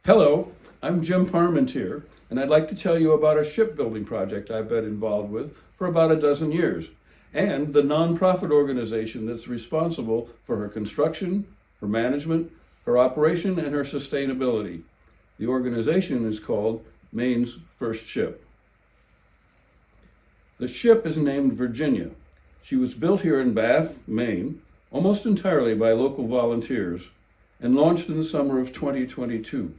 Hello, I'm Jim Parmentier, and I'd like to tell you about a shipbuilding project I've been involved with for about a dozen years, and the nonprofit organization that's responsible for her construction, her management, her operation, and her sustainability. The organization is called Maine's First Ship. The ship is named Virginia. She was built here in Bath, Maine, almost entirely by local volunteers, and launched in the summer of 2022.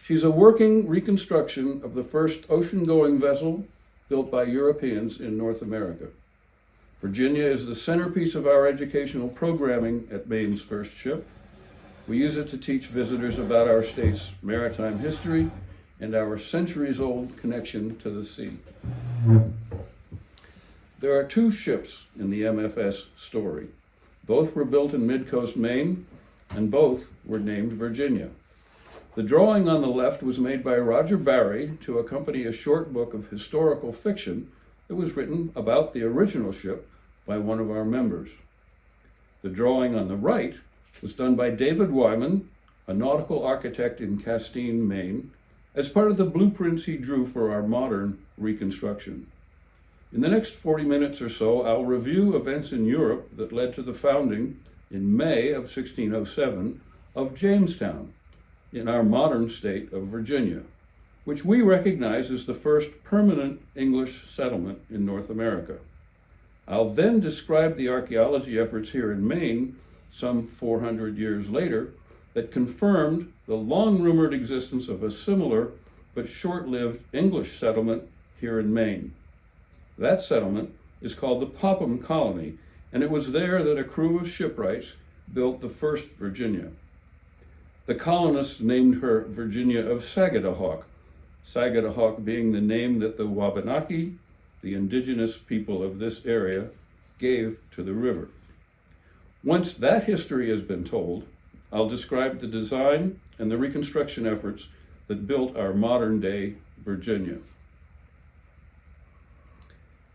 She's a working reconstruction of the first ocean-going vessel built by Europeans in North America. Virginia is the centerpiece of our educational programming at Maine's First Ship. We use it to teach visitors about our state's maritime history and our centuries-old connection to the sea. There are two ships in the MFS story. Both were built in mid-coast Maine, and both were named Virginia. The drawing on the left was made by Roger Barry to accompany a short book of historical fiction that was written about the original ship by one of our members. The drawing on the right was done by David Wyman, a nautical architect in Castine, Maine, as part of the blueprints he drew for our modern reconstruction. In the next 40 minutes or so, I'll review events in Europe that led to the founding in May of 1607 of Jamestown, in our modern state of Virginia, which we recognize as the first permanent English settlement in North America. I'll then describe the archaeology efforts here in Maine, some 400 years later, that confirmed the long-rumored existence of a similar but short-lived English settlement here in Maine. That settlement is called the Popham Colony, and it was there that a crew of shipwrights built the first Virginia. The colonists named her Virginia of Sagadahoc, Sagadahoc being the name that the Wabanaki, the indigenous people of this area, gave to the river. Once that history has been told, I'll describe the design and the reconstruction efforts that built our modern-day Virginia.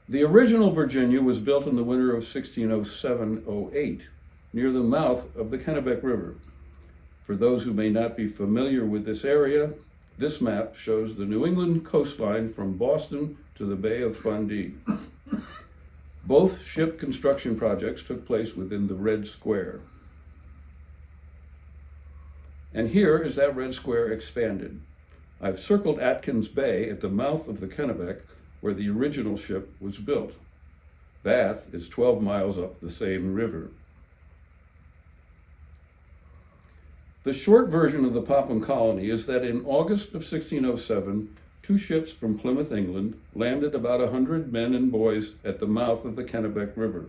The original Virginia was built in the winter of 1607-08 near the mouth of the Kennebec River. For those who may not be familiar with this area, this map shows the New England coastline from Boston to the Bay of Fundy. Both ship construction projects took place within the Red Square. And here is that Red Square expanded. I've circled Atkins Bay at the mouth of the Kennebec, where the original ship was built. Bath is 12 miles up the same river. The short version of the Popham Colony is that in August of 1607, two ships from Plymouth, England, landed about 100 men and boys at the mouth of the Kennebec River.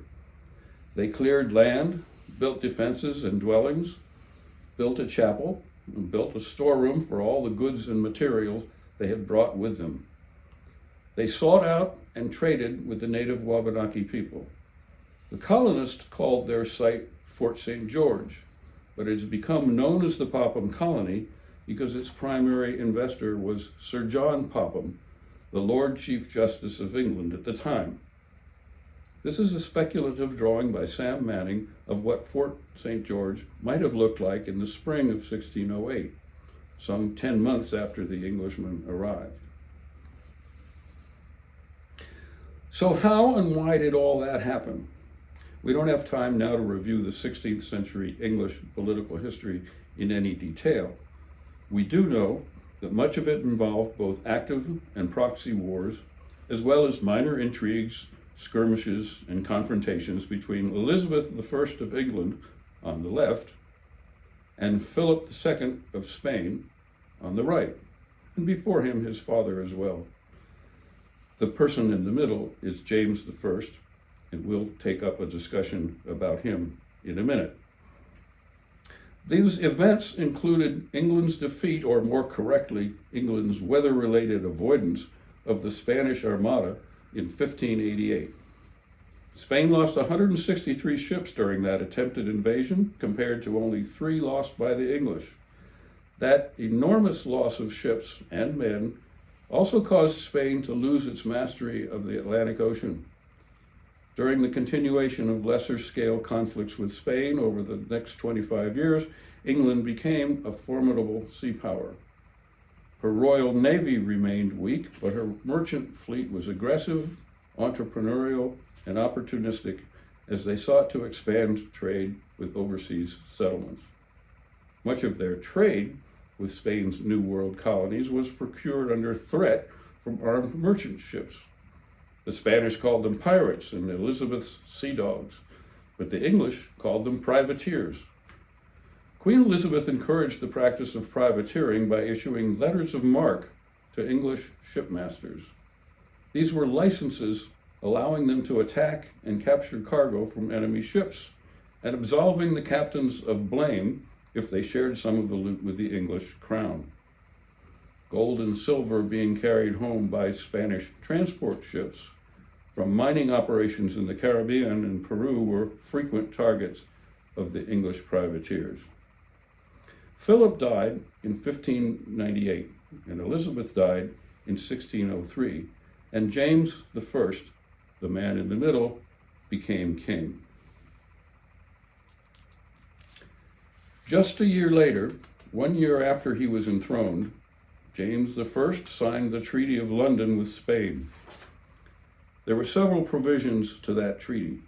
They cleared land, built defenses and dwellings, built a chapel, and built a storeroom for all the goods and materials they had brought with them. They sought out and traded with the native Wabanaki people. The colonists called their site Fort St. George, but it has become known as the Popham Colony because its primary investor was Sir John Popham, the Lord Chief Justice of England at the time. This is a speculative drawing by Sam Manning of what Fort St. George might have looked like in the spring of 1608, some 10 months after the Englishmen arrived. So how and why did all that happen? We don't have time now to review the 16th century English political history in any detail. We do know that much of it involved both active and proxy wars, as well as minor intrigues, skirmishes, and confrontations between Elizabeth I of England on the left and Philip II of Spain on the right, and before him his father as well. The person in the middle is James I, and we'll take up a discussion about him in a minute. These events included England's defeat, or more correctly, England's weather-related avoidance of the Spanish Armada in 1588. Spain lost 163 ships during that attempted invasion, compared to only 3 lost by the English. That enormous loss of ships and men also caused Spain to lose its mastery of the Atlantic Ocean. During the continuation of lesser-scale conflicts with Spain over the next 25 years, England became a formidable sea power. Her Royal Navy remained weak, but her merchant fleet was aggressive, entrepreneurial, and opportunistic as they sought to expand trade with overseas settlements. Much of their trade with Spain's New World colonies was procured under threat from armed merchant ships. The Spanish called them pirates and Elizabeth's sea dogs, but the English called them privateers. Queen Elizabeth encouraged the practice of privateering by issuing letters of marque to English shipmasters. These were licenses allowing them to attack and capture cargo from enemy ships, and absolving the captains of blame if they shared some of the loot with the English crown. Gold and silver being carried home by Spanish transport ships from mining operations in the Caribbean and Peru were frequent targets of the English privateers. Philip died in 1598, and Elizabeth died in 1603, and James I, the man in the middle, became king. Just a year later, 1 year after he was enthroned, James I signed the Treaty of London with Spain. There were several provisions to that treaty,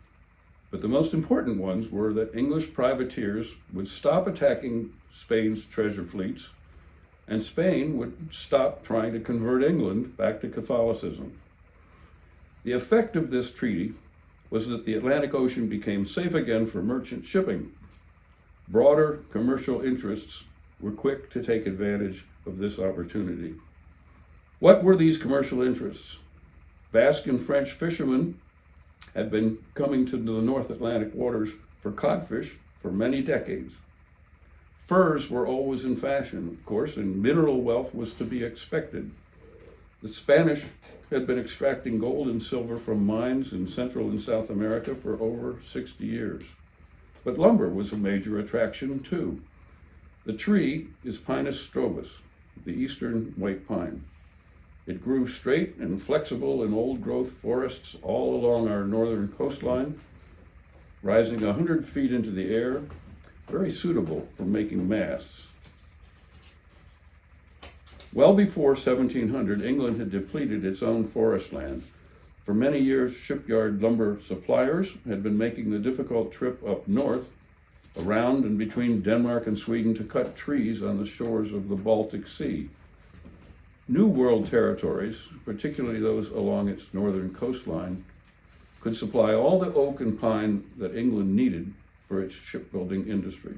but the most important ones were that English privateers would stop attacking Spain's treasure fleets, and Spain would stop trying to convert England back to Catholicism. The effect of this treaty was that the Atlantic Ocean became safe again for merchant shipping. Broader commercial interests were quick to take advantage of this opportunity. What were these commercial interests? Basque and French fishermen had been coming to the North Atlantic waters for codfish for many decades. Furs were always in fashion, of course, and mineral wealth was to be expected. The Spanish had been extracting gold and silver from mines in Central and South America for over 60 years. But lumber was a major attraction too. The tree is Pinus strobus, the eastern white pine. It grew straight and flexible in old-growth forests all along our northern coastline, rising 100 feet into the air, very suitable for making masts. Well before 1700, England had depleted its own forest land. For many years, shipyard lumber suppliers had been making the difficult trip up north, around and between Denmark and Sweden to cut trees on the shores of the Baltic Sea. New World territories, particularly those along its northern coastline, could supply all the oak and pine that England needed for its shipbuilding industry.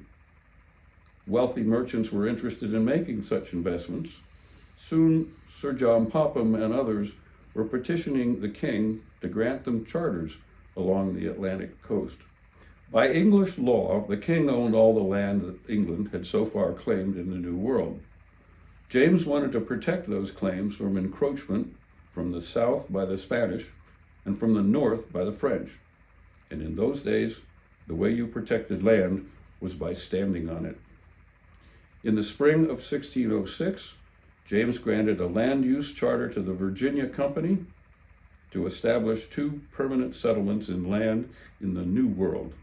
Wealthy merchants were interested in making such investments. Soon, Sir John Popham and others were petitioning the king to grant them charters along the Atlantic coast. By English law, the king owned all the land that England had so far claimed in the New World. James wanted to protect those claims from encroachment from the south by the Spanish and from the north by the French. And in those days, the way you protected land was by standing on it. In the spring of 1606, James granted a land use charter to the Virginia Company to establish 2 permanent settlements in land in the New World,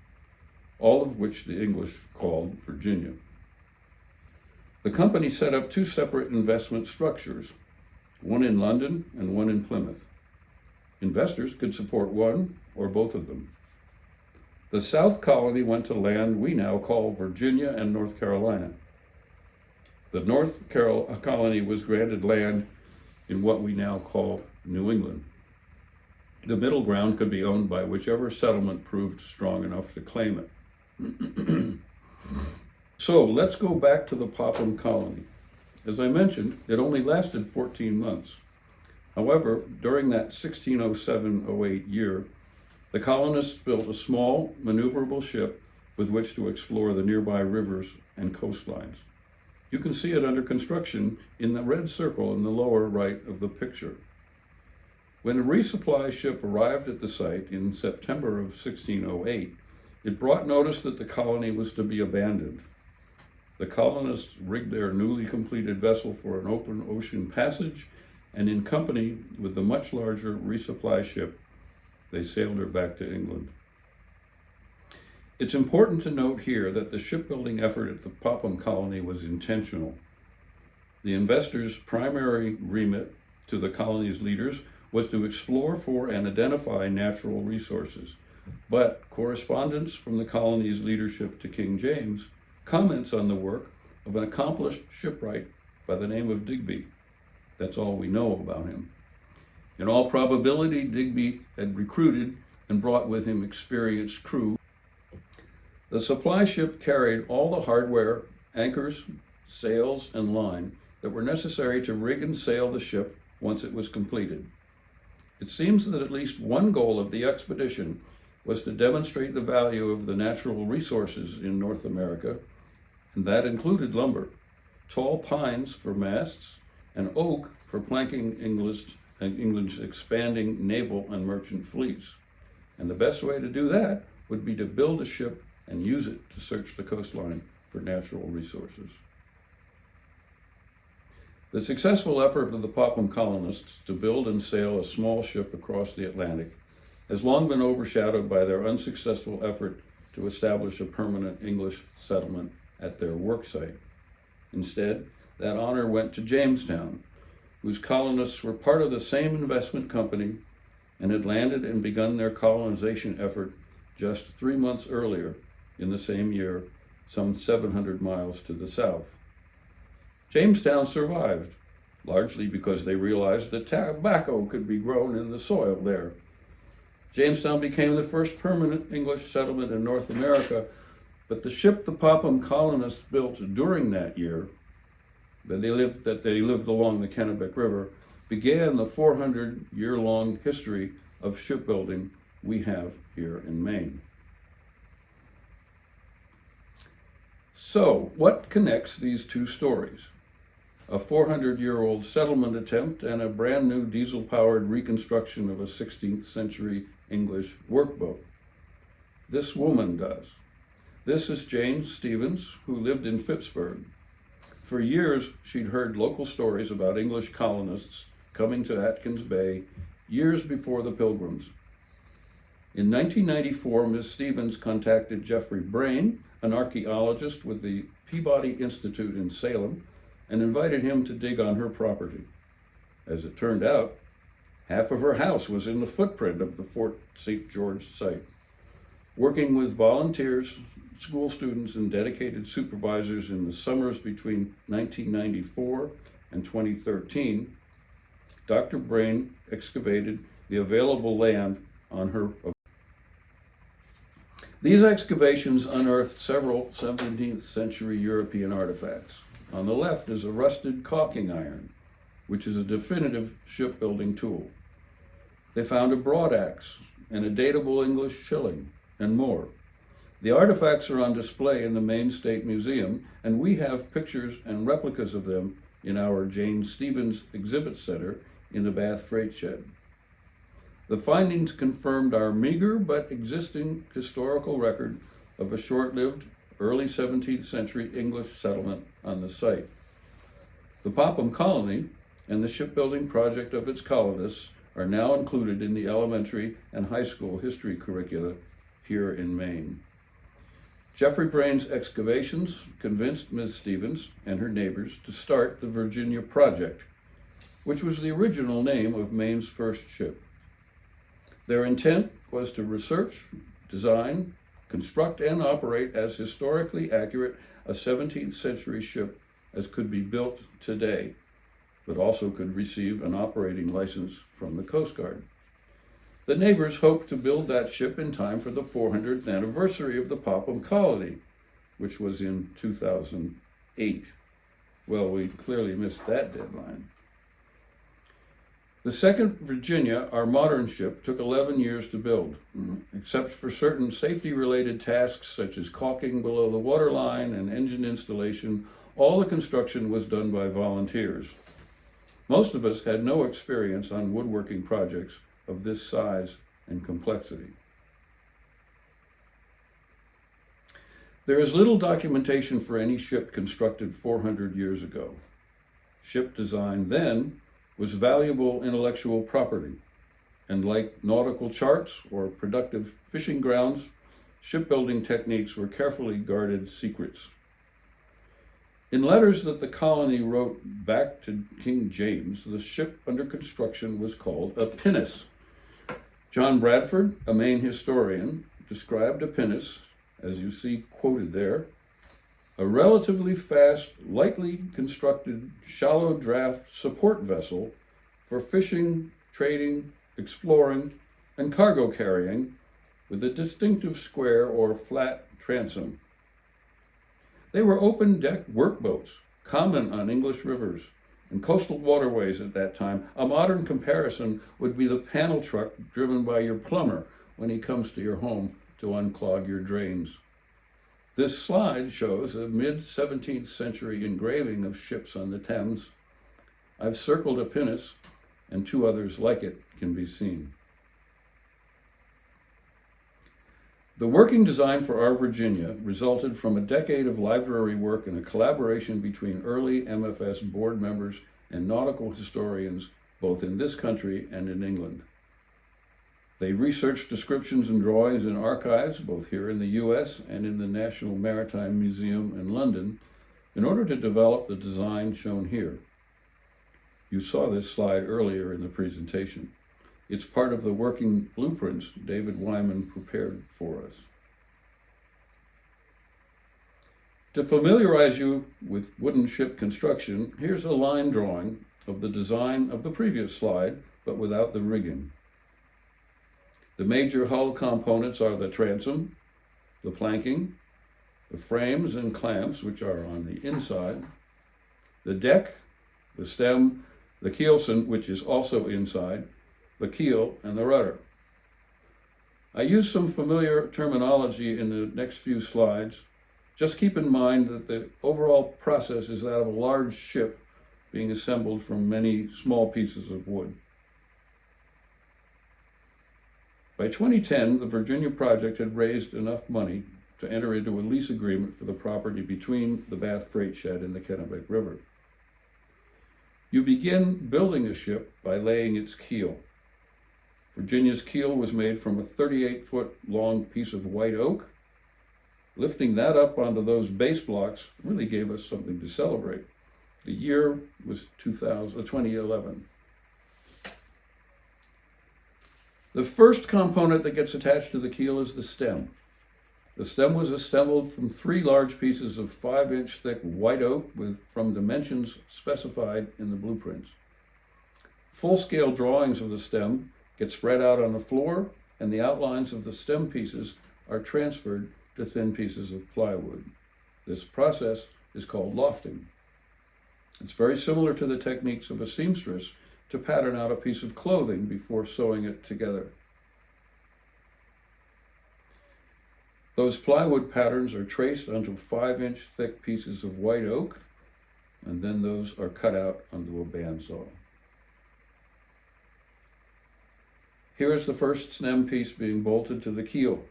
all of which the English called Virginia. The company set up 2 separate investment structures, one in London and one in Plymouth. Investors could support one or both of them. The South Colony went to land we now call Virginia and North Carolina. The North Colony was granted land in what we now call New England. The middle ground could be owned by whichever settlement proved strong enough to claim it. So let's go back to the Popham Colony. As I mentioned, it only lasted 14 months. However, during that 1607-08 year, the colonists built a small, maneuverable ship with which to explore the nearby rivers and coastlines. You can see it under construction in the red circle in the lower right of the picture. When a resupply ship arrived at the site in September of 1608, it brought notice that the colony was to be abandoned. The colonists rigged their newly completed vessel for an open ocean passage, and in company with the much larger resupply ship, they sailed her back to England. It's important to note here that the shipbuilding effort at the Popham Colony was intentional. The investors' primary remit to the colony's leaders was to explore for and identify natural resources. But correspondence from the colony's leadership to King James comments on the work of an accomplished shipwright by the name of Digby. That's all we know about him. In all probability, Digby had recruited and brought with him experienced crew. The supply ship carried all the hardware, anchors, sails, and line that were necessary to rig and sail the ship once it was completed. It seems that at least one goal of the expedition was to demonstrate the value of the natural resources in North America, and that included lumber, tall pines for masts, and oak for planking England's expanding naval and merchant fleets. And the best way to do that would be to build a ship and use it to search the coastline for natural resources. The successful effort of the Popham colonists to build and sail a small ship across the Atlantic has long been overshadowed by their unsuccessful effort to establish a permanent English settlement at their worksite. Instead, that honor went to Jamestown, whose colonists were part of the same investment company and had landed and begun their colonization effort just 3 months earlier in the same year, some 700 miles to the south. Jamestown survived, largely because they realized that tobacco could be grown in the soil there. Jamestown became the first permanent English settlement in North America, but the ship the Popham colonists built during that year, that they lived along the Kennebec River, began the 400-year-long history of shipbuilding we have here in Maine. So, what connects these two stories? A 400-year-old settlement attempt and a brand new diesel-powered reconstruction of a 16th century English workboat. This woman does. This is Jane Stevens, who lived in Phippsburg. For years, she'd heard local stories about English colonists coming to Atkins Bay years before the Pilgrims. In 1994, Ms. Stevens contacted Jeffrey Brain, an archaeologist with the Peabody Institute in Salem, and invited him to dig on her property. As it turned out, half of her house was in the footprint of the Fort St. George site. Working with volunteers, school students, and dedicated supervisors in the summers between 1994 and 2013, Dr. Brain excavated the available land on her. These excavations unearthed several 17th century European artifacts. On the left is a rusted caulking iron, which is a definitive shipbuilding tool. They found a broadaxe and a datable English shilling, and more. The artifacts are on display in the Maine State Museum, and we have pictures and replicas of them in our Jane Stevens Exhibit Center in the Bath Freight Shed. The findings confirmed our meager but existing historical record of a short-lived early 17th century English settlement on the site. The Popham Colony and the shipbuilding project of its colonists are now included in the elementary and high school history curricula here in Maine. Jeffrey Brain's excavations convinced Ms. Stevens and her neighbors to start the Virginia Project, which was the original name of Maine's first ship. Their intent was to research, design, construct, and operate as historically accurate a 17th century ship as could be built today, but also could receive an operating license from the Coast Guard. The neighbors hoped to build that ship in time for the 400th anniversary of the Popham Colony, which was in 2008. Well, we clearly missed that deadline. The second Virginia, our modern ship, took 11 years to build. Except for certain safety-related tasks such as caulking below the waterline and engine installation, all the construction was done by volunteers. Most of us had no experience on woodworking projects of this size and complexity. There is little documentation for any ship constructed 400 years ago. Ship design then was valuable intellectual property, and like nautical charts or productive fishing grounds, shipbuilding techniques were carefully guarded secrets. In letters that the colony wrote back to King James, the ship under construction was called a pinnace. John Bradford, a Maine historian, described a pinnace, as you see quoted there, a relatively fast, lightly constructed, shallow draft support vessel for fishing, trading, exploring, and cargo carrying, with a distinctive square or flat transom. They were open-deck workboats, common on English rivers and coastal waterways at that time. A modern comparison would be the panel truck driven by your plumber when he comes to your home to unclog your drains. This slide shows a mid-17th century engraving of ships on the Thames. I've circled a pinnace, and two others like it can be seen. The working design for our Virginia resulted from a decade of library work and a collaboration between early MFS board members and nautical historians, both in this country and in England. They researched descriptions and drawings in archives, both here in the US and in the National Maritime Museum in London, in order to develop the design shown here. You saw this slide earlier in the presentation. It's part of the working blueprints David Wyman prepared for us. To familiarize you with wooden ship construction, here's a line drawing of the design of the previous slide, but without the rigging. The major hull components are the transom, the planking, the frames and clamps, which are on the inside, the deck, the stem, the keelson, which is also inside, the keel, and the rudder. I use some familiar terminology in the next few slides. Just keep in mind that the overall process is that of a large ship being assembled from many small pieces of wood. By 2010, the Virginia project had raised enough money to enter into a lease agreement for the property between the Bath Freight Shed and the Kennebec River. You begin building a ship by laying its keel. Virginia's keel was made from a 38-foot long piece of white oak. Lifting that up onto those base blocks really gave us something to celebrate. The year was 2011. The first component that gets attached to the keel is the stem. The stem was assembled from 3 large pieces of 5-inch thick white oak from dimensions specified in the blueprints. Full-scale drawings of the stem get spread out on the floor, and the outlines of the stem pieces are transferred to thin pieces of plywood. This process is called lofting. It's very similar to the techniques of a seamstress to pattern out a piece of clothing before sewing it together. Those plywood patterns are traced onto 5-inch thick pieces of white oak, and then those are cut out onto a bandsaw. Here is the first stem piece being bolted to the keel.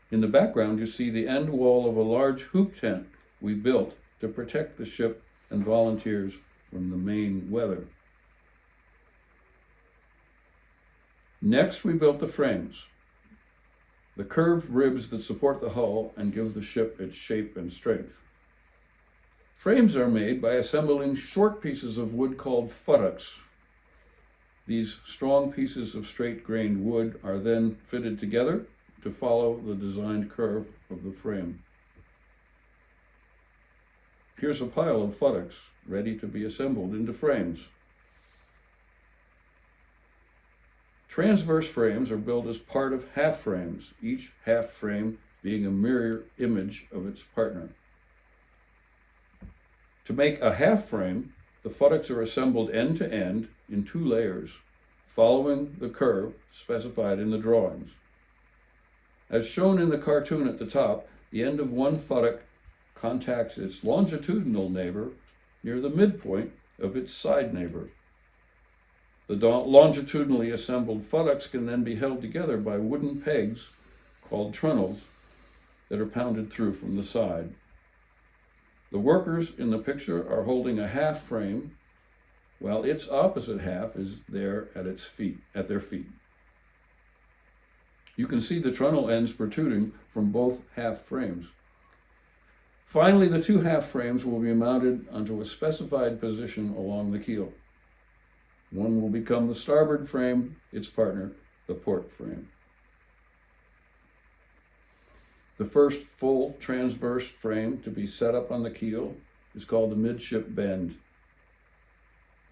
In the background, you see the end wall of a large hoop tent we built to protect the ship and volunteers from the Maine weather. Next, we built the frames, the curved ribs that support the hull and give the ship its shape and strength. Frames are made by assembling short pieces of wood called futtocks. These strong pieces of straight-grained wood are then fitted together to follow the designed curve of the frame. Here's a pile of futtocks ready to be assembled into frames. Transverse frames are built as part of half frames, each half frame being a mirror image of its partner. To make a half frame, the futtocks are assembled end to end in 2 layers, following the curve specified in the drawings. As shown in the cartoon at the top, the end of one futtock contacts its longitudinal neighbor near the midpoint of its side neighbor. The longitudinally assembled futtocks can then be held together by wooden pegs called trunnels that are pounded through from the side. The workers in the picture are holding a half frame, while its opposite half is there at their feet. You can see the trunnel ends protruding from both half frames. Finally, the two half frames will be mounted onto a specified position along the keel. One will become the starboard frame, its partner, the port frame. The first full transverse frame to be set up on the keel is called the midship bend.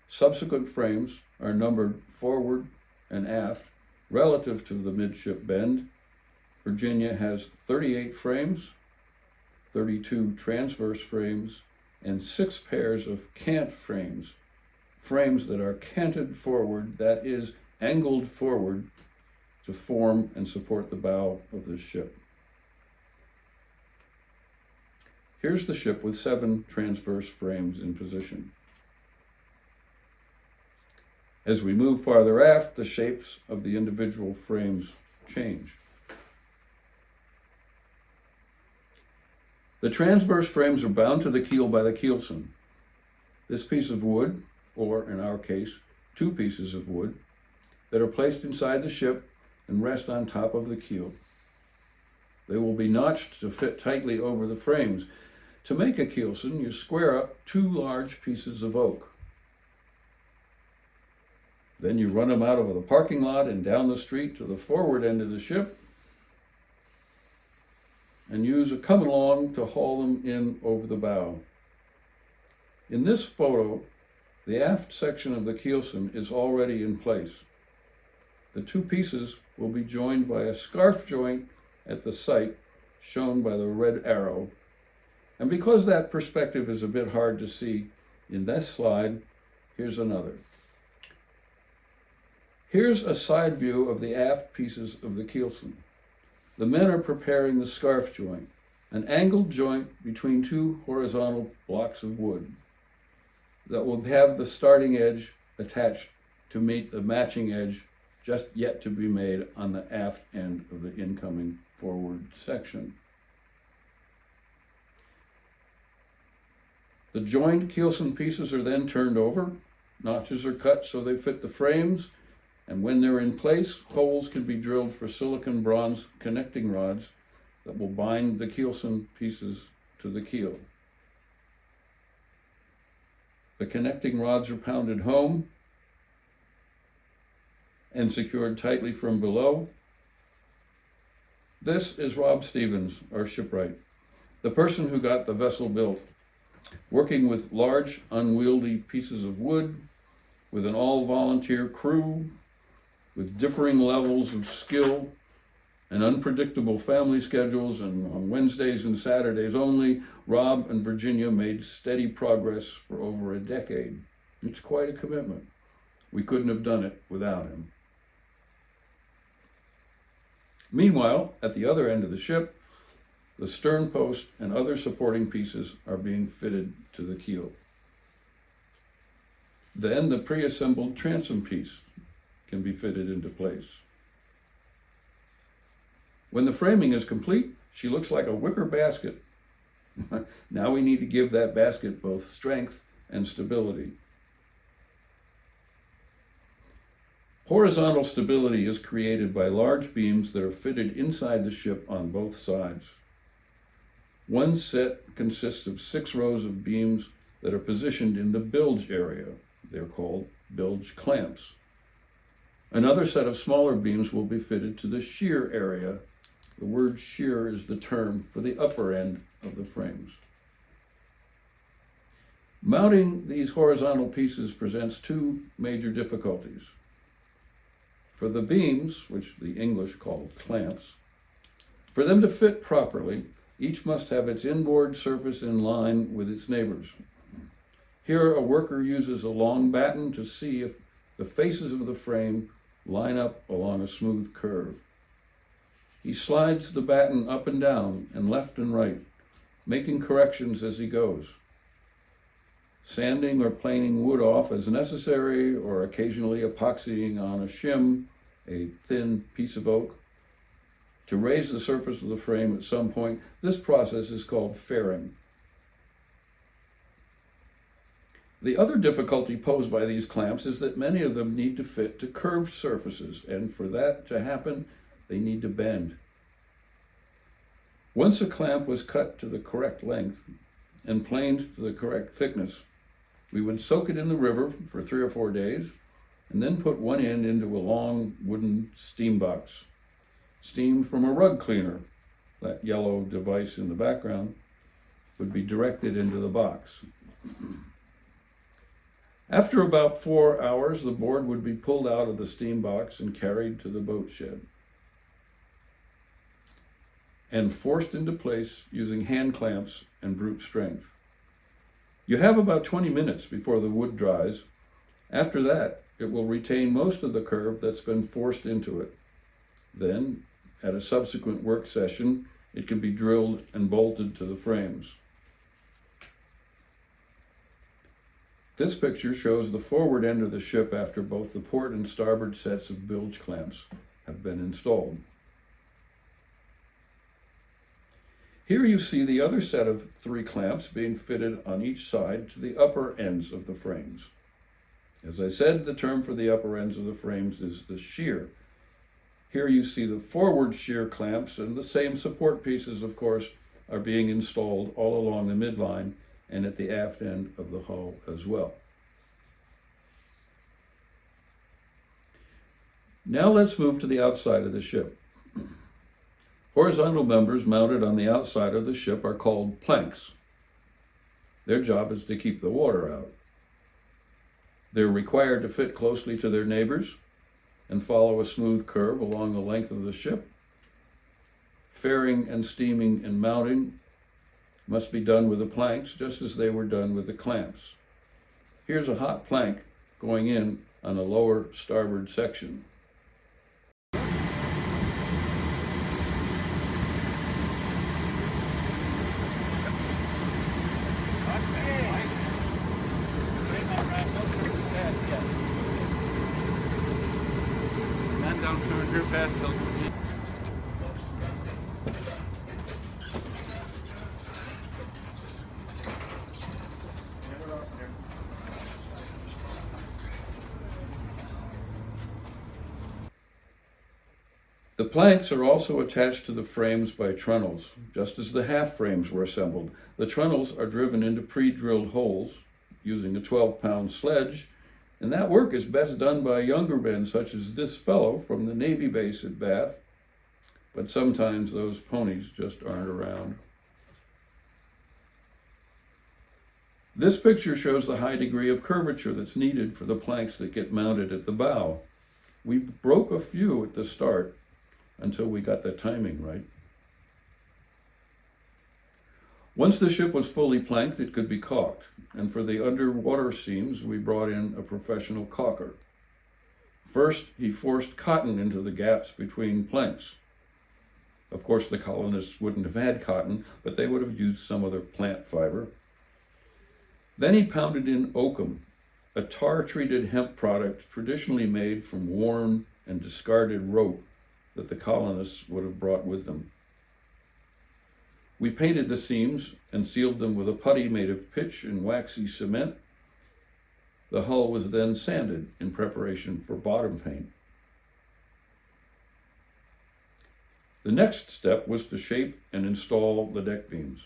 Subsequent frames are numbered forward and aft relative to the midship bend. Virginia has 38 frames, 32 transverse frames, and 6 pairs of cant frames, frames that are canted forward, that is, angled forward to form and support the bow of the ship. Here's the ship with 7 transverse frames in position. As we move farther aft, the shapes of the individual frames change. The transverse frames are bound to the keel by the keelson. This piece of wood, or in our case, 2 pieces of wood, that are placed inside the ship and rest on top of the keel. They will be notched to fit tightly over the frames. To make a keelson, you square up 2 large pieces of oak. Then you run them out of the parking lot and down the street to the forward end of the ship and use a come-along to haul them in over the bow. In this photo, the aft section of the keelson is already in place. The 2 pieces will be joined by a scarf joint at the site shown by the red arrow. And because that perspective is a bit hard to see in this slide, here's another. Here's a side view of the aft pieces of the keelson. The men are preparing the scarf joint, an angled joint between 2 horizontal blocks of wood that will have the starting edge attached to meet the matching edge just yet to be made on the aft end of the incoming forward section. The joined keelson pieces are then turned over, notches are cut so they fit the frames, and when they're in place, holes can be drilled for silicon bronze connecting rods that will bind the keelson pieces to the keel. The connecting rods are pounded home and secured tightly from below. This is Rob Stevens, our shipwright, the person who got the vessel built, working with large, unwieldy pieces of wood, with an all-volunteer crew, with differing levels of skill and unpredictable family schedules, and on Wednesdays and Saturdays only, Rob and Virginia made steady progress for over a decade. It's quite a commitment. We couldn't have done it without him. Meanwhile, at the other end of the ship, the stern post and other supporting pieces are being fitted to the keel. Then the pre-assembled transom piece can be fitted into place. When the framing is complete, she looks like a wicker basket. Now we need to give that basket both strength and stability. Horizontal stability is created by large beams that are fitted inside the ship on both sides. One set consists of 6 rows of beams that are positioned in the bilge area. They're called bilge clamps. Another set of smaller beams will be fitted to the shear area. The word shear is the term for the upper end of the frames. Mounting these horizontal pieces presents 2 major difficulties. For the beams, which the English call clamps, for them to fit properly, each must have its inboard surface in line with its neighbors. Here, a worker uses a long batten to see if the faces of the frame line up along a smooth curve. He slides the batten up and down and left and right, making corrections as he goes. Sanding or planing wood off as necessary, or occasionally epoxying on a shim, a thin piece of oak, to raise the surface of the frame at some point. This process is called fairing. The other difficulty posed by these clamps is that many of them need to fit to curved surfaces, and for that to happen, they need to bend. Once a clamp was cut to the correct length and planed to the correct thickness, we would soak it in the river for 3 or 4 days and then put one end into a long wooden steam box. Steam from a rug cleaner, that yellow device in the background, would be directed into the box. After about 4 hours, the board would be pulled out of the steam box and carried to the boat shed and forced into place using hand clamps and brute strength. You have about 20 minutes before the wood dries. After that, it will retain most of the curve that's been forced into it. Then, at a subsequent work session, it can be drilled and bolted to the frames. This picture shows the forward end of the ship after both the port and starboard sets of bilge clamps have been installed. Here you see the other set of 3 clamps being fitted on each side to the upper ends of the frames. As I said, the term for the upper ends of the frames is the shear. Here you see the forward shear clamps, and the same support pieces, of course, are being installed all along the midline and at the aft end of the hull as well. Now let's move to the outside of the ship. Horizontal members mounted on the outside of the ship are called planks. Their job is to keep the water out. They're required to fit closely to their neighbors and follow a smooth curve along the length of the ship. Fairing and steaming and mounting must be done with the planks just as they were done with the clamps. Here's a hot plank going in on a lower starboard section. The planks are also attached to the frames by trunnels, just as the half frames were assembled. The trunnels are driven into pre-drilled holes using a 12-pound sledge, and that work is best done by younger men such as this fellow from the Navy base at Bath, but sometimes those ponies just aren't around. This picture shows the high degree of curvature that's needed for the planks that get mounted at the bow. We broke a few at the start until we got the timing right. Once the ship was fully planked, it could be caulked, and for the underwater seams, we brought in a professional caulker. First, he forced cotton into the gaps between planks. Of course, the colonists wouldn't have had cotton, but they would have used some other plant fiber. Then he pounded in oakum, a tar-treated hemp product traditionally made from worn and discarded rope that the colonists would have brought with them. We painted the seams and sealed them with a putty made of pitch and waxy cement. The hull was then sanded in preparation for bottom paint. The next step was to shape and install the deck beams.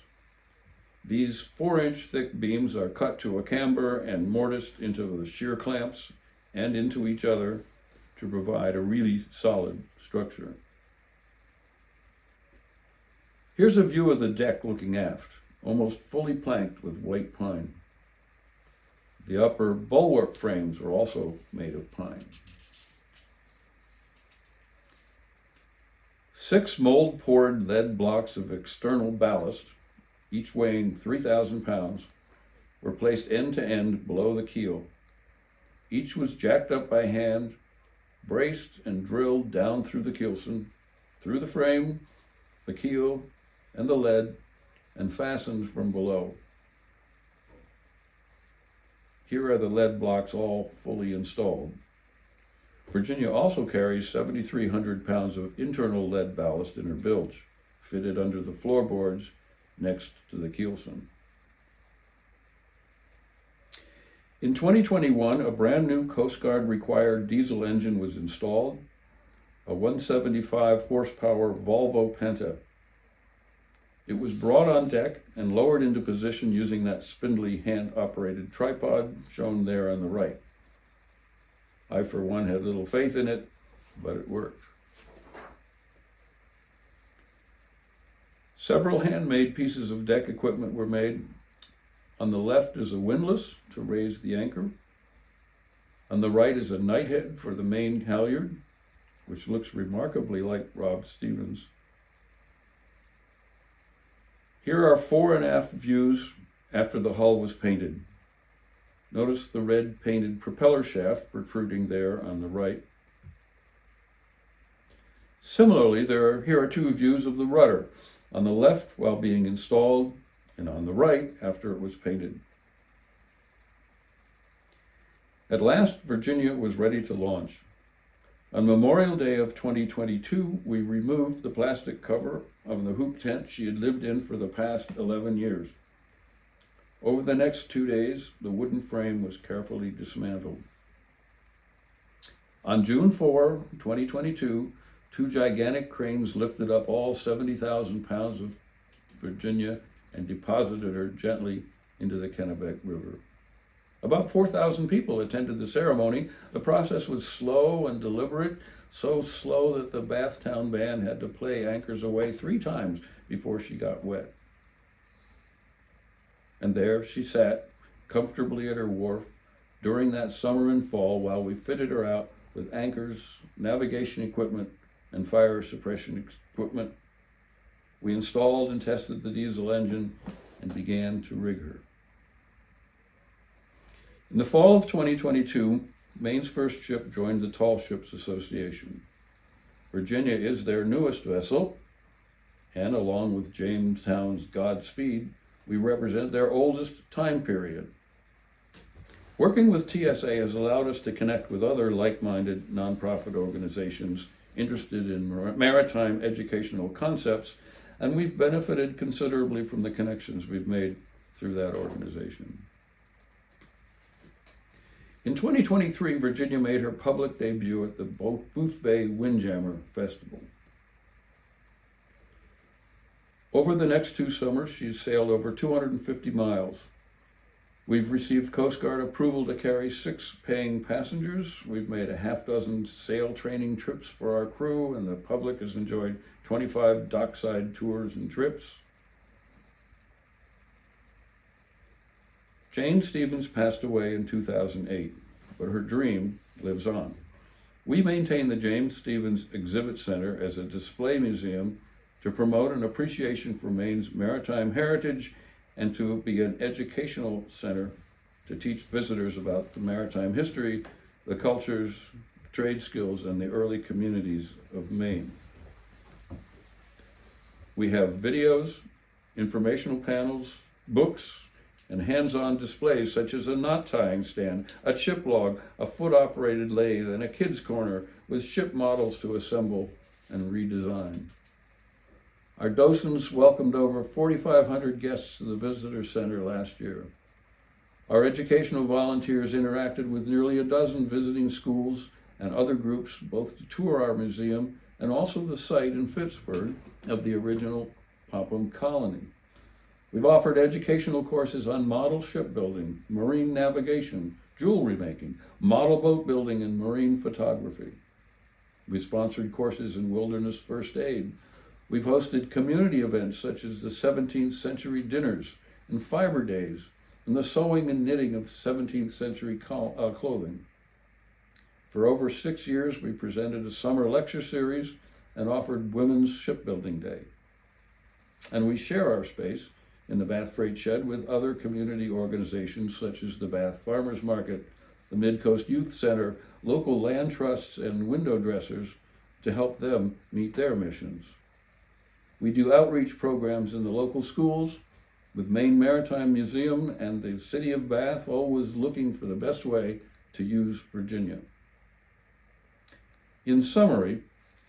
These 4-inch thick beams are cut to a camber and mortised into the shear clamps and into each other to provide a really solid structure. Here's a view of the deck looking aft, almost fully planked with white pine. The upper bulwark frames are also made of pine. 6 mold-poured lead blocks of external ballast, each weighing 3,000 pounds, were placed end to end below the keel. Each was jacked up by hand, braced and drilled down through the keelson, through the frame, the keel, and the lead, and fastened from below. Here are the lead blocks all fully installed. Virginia also carries 7,300 pounds of internal lead ballast in her bilge, fitted under the floorboards next to the keelson. In 2021, a brand new Coast Guard required diesel engine was installed, a 175 horsepower Volvo Penta. It was brought on deck and lowered into position using that spindly hand-operated tripod shown there on the right. I, for one, had little faith in it, but it worked. Several handmade pieces of deck equipment were made. On the left is a windlass to raise the anchor. On the right is a knighthead for the main halyard, which looks remarkably like Rob Stevens. Here are fore and aft views after the hull was painted. Notice the red painted propeller shaft protruding there on the right. Similarly, here are two views of the rudder, on the left while being installed, and on the right after it was painted. At last, Virginia was ready to launch. On Memorial Day of 2022, we removed the plastic cover of the hoop tent she had lived in for the past 11 years. Over the next 2 days, the wooden frame was carefully dismantled. On June 4, 2022, two gigantic cranes lifted up all 70,000 pounds of Virginia and deposited her gently into the Kennebec River. About 4,000 people attended the ceremony. The process was slow and deliberate, so slow that the Bathtown band had to play Anchors Aweigh 3 times before she got wet. And there she sat, comfortably at her wharf, during that summer and fall while we fitted her out with anchors, navigation equipment, and fire suppression equipment. We installed and tested the diesel engine and began to rig her. In the fall of 2022, Maine's first ship joined the Tall Ships Association. Virginia is their newest vessel, and along with Jamestown's Godspeed, we represent their oldest time period. Working with TSA has allowed us to connect with other like-minded nonprofit organizations interested in maritime educational concepts, and we've benefited considerably from the connections we've made through that organization. In 2023, Virginia made her public debut at the Booth Bay Windjammer Festival. Over the next 2 summers, she's sailed over 250 miles. We've received Coast Guard approval to carry 6 paying passengers. We've made a half dozen sail training trips for our crew, and the public has enjoyed 25 dockside tours and trips. Jane Stevens passed away in 2008, but her dream lives on. We maintain the James Stevens Exhibit Center as a display museum to promote an appreciation for Maine's maritime heritage and to be an educational center to teach visitors about the maritime history, the cultures, trade skills, and the early communities of Maine. We have videos, informational panels, books, and hands-on displays such as a knot tying stand, a chip log, a foot-operated lathe, and a kids' corner with ship models to assemble and redesign. Our docents welcomed over 4,500 guests to the Visitor Center last year. Our educational volunteers interacted with nearly a dozen visiting schools and other groups, both to tour our museum and also the site in Phippsburg of the original Popham Colony. We've offered educational courses on model shipbuilding, marine navigation, jewelry making, model boat building, and marine photography. We sponsored courses in wilderness first aid. We've hosted community events such as the 17th century dinners and fiber days and the sewing and knitting of 17th century clothing. For over 6 years, we presented a summer lecture series and offered Women's Shipbuilding Day. And we share our space in the Bath Freight Shed with other community organizations such as the Bath Farmers Market, the Mid-Coast Youth Center, local land trusts, and window dressers to help them meet their missions. We do outreach programs in the local schools, with Maine Maritime Museum and the City of Bath always looking for the best way to use Virginia. In summary,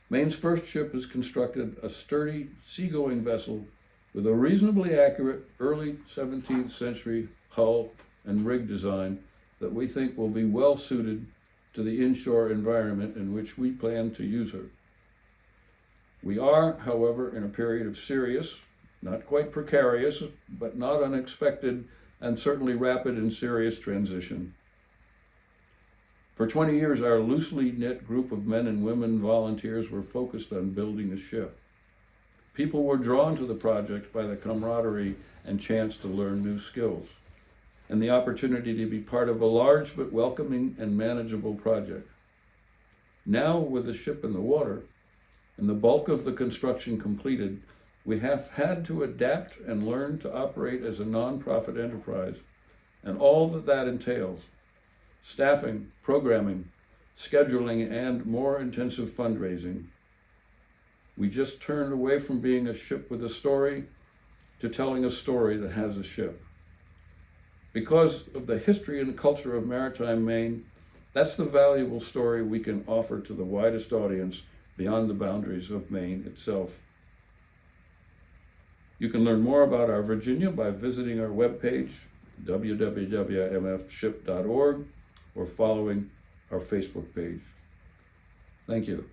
Maine's first ship has constructed a sturdy, seagoing vessel with a reasonably accurate early 17th century hull and rig design that we think will be well suited to the inshore environment in which we plan to use her. We are, however, in a period of serious not quite precarious, but not unexpected, and certainly rapid and serious transition. For 20 years, our loosely knit group of men and women volunteers were focused on building a ship. People were drawn to the project by the camaraderie and chance to learn new skills, and the opportunity to be part of a large but welcoming and manageable project. Now, with the ship in the water, and the bulk of the construction completed, we have had to adapt and learn to operate as a nonprofit enterprise, and all that entails: staffing, programming, scheduling, and more intensive fundraising. We just turned away from being a ship with a story to telling a story that has a ship. Because of the history and culture of maritime Maine, that's the valuable story we can offer to the widest audience beyond the boundaries of Maine itself. You can learn more about our Virginia by visiting our webpage, www.mfship.org, or following our Facebook page. Thank you.